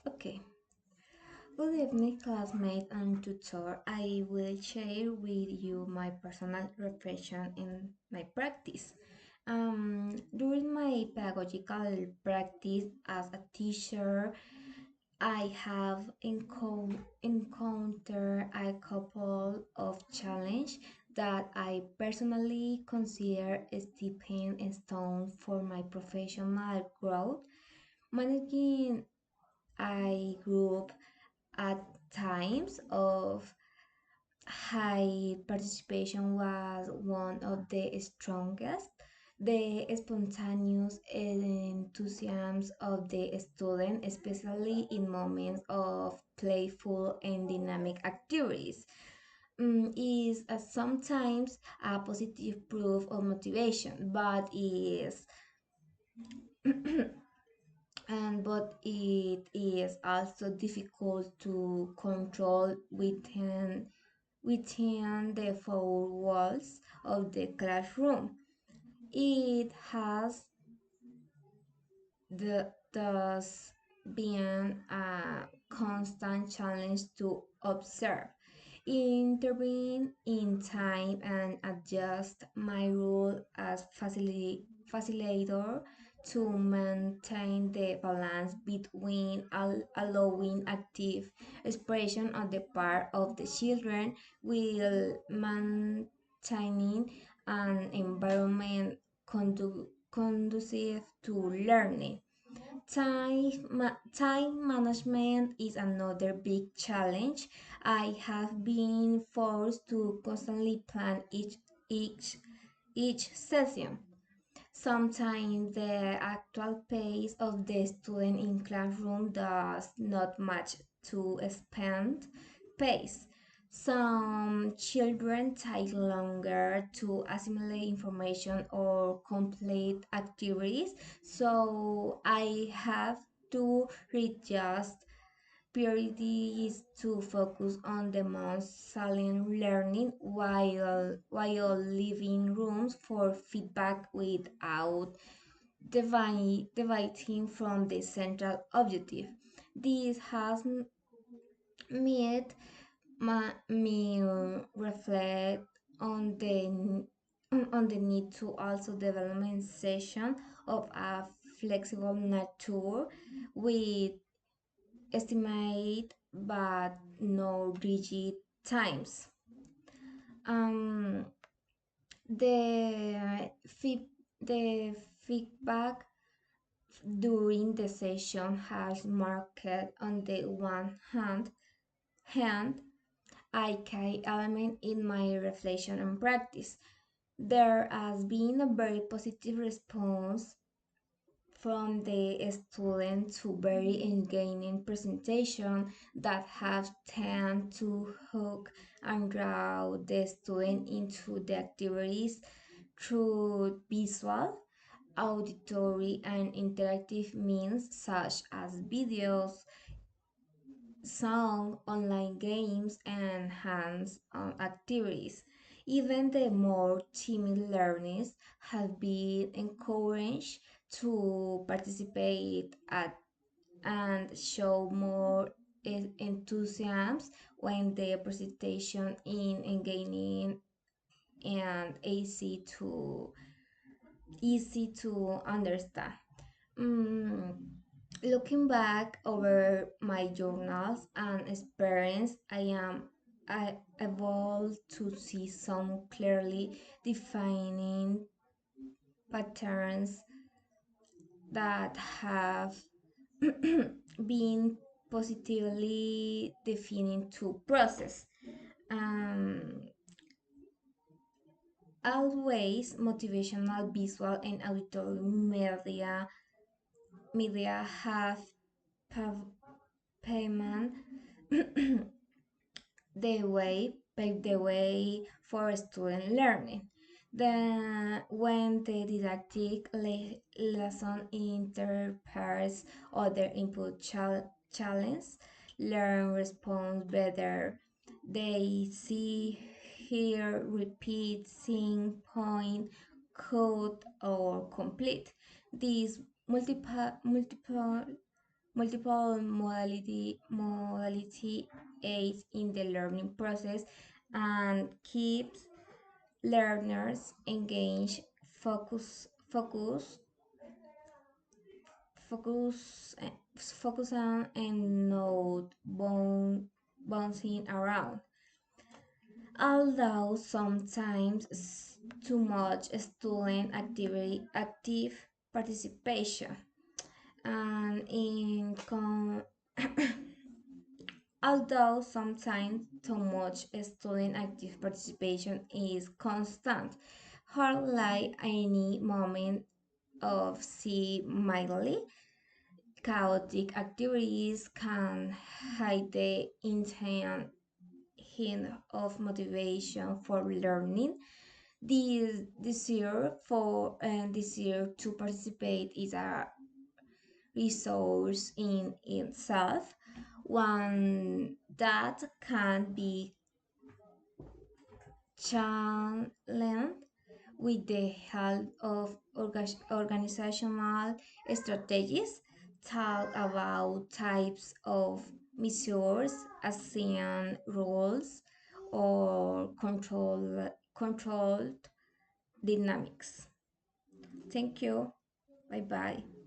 Okay. Good evening, classmate and tutor. I will share with you my personal reflection in my practice. During my pedagogical practice as a teacher, I have encountered a couple of challenges that I personally consider a stepping stone for my professional growth. Managing a group at times of high participation was one of the strongest. The spontaneous enthusiasm of the student, especially in moments of playful and dynamic activities, is sometimes a positive proof of motivation, but is but it is also difficult to control within the four walls of the classroom. It has thus been a constant challenge to observe, intervene in time, and adjust my role as facilitator to maintain the balance between allowing active expression on the part of the children while maintaining an environment conducive to learning. Time management is another big challenge. I have been forced to constantly plan each session. Sometimes the actual pace of the student in classroom does not match to spend pace. Some children take longer to assimilate information or complete activities, so I have to readjust priorities to focus on the most salient learning while leaving rooms for feedback without deviating from the central objective. This has made me reflect on the need to also develop session of a flexible nature with estimate but no rigid times. Um, the, feed, the feedback during the session has marked on the hand a key element in my reflection and practice. There has been a very positive response from the students to very engaging presentation that have tend to hook and draw the student into the activities through visual, auditory, and interactive means such as videos, song, online games, and hands-on activities. Even the more timid learners have been encouraged to participate at and show more enthusiasm when the presentation is engaging and easy to understand. Mm, Looking back over my journals and experience, I able to see some clearly defining patterns that have been positively defining to process. Um, Always motivational visual and auditory media have pav- payment pave the way for student learning. When the didactic lesson interprets other input challenge, learn response better. They see, hear, repeat, sing, point, code, or complete. These multiple multiple modality aids in the learning process and keeps learners engaged, focus, focus, focus on and not bouncing around. Although sometimes too much student active participation and although sometimes too much student active participation is constant, hardly any moment of mildly chaotic activities can hide the intent hint of motivation for learning. This desire to participate is a resource in itself, one that can be challenged with the help of organizational strategies. Talk about types of measures, assign roles, or controlled dynamics. Thank you. Bye bye.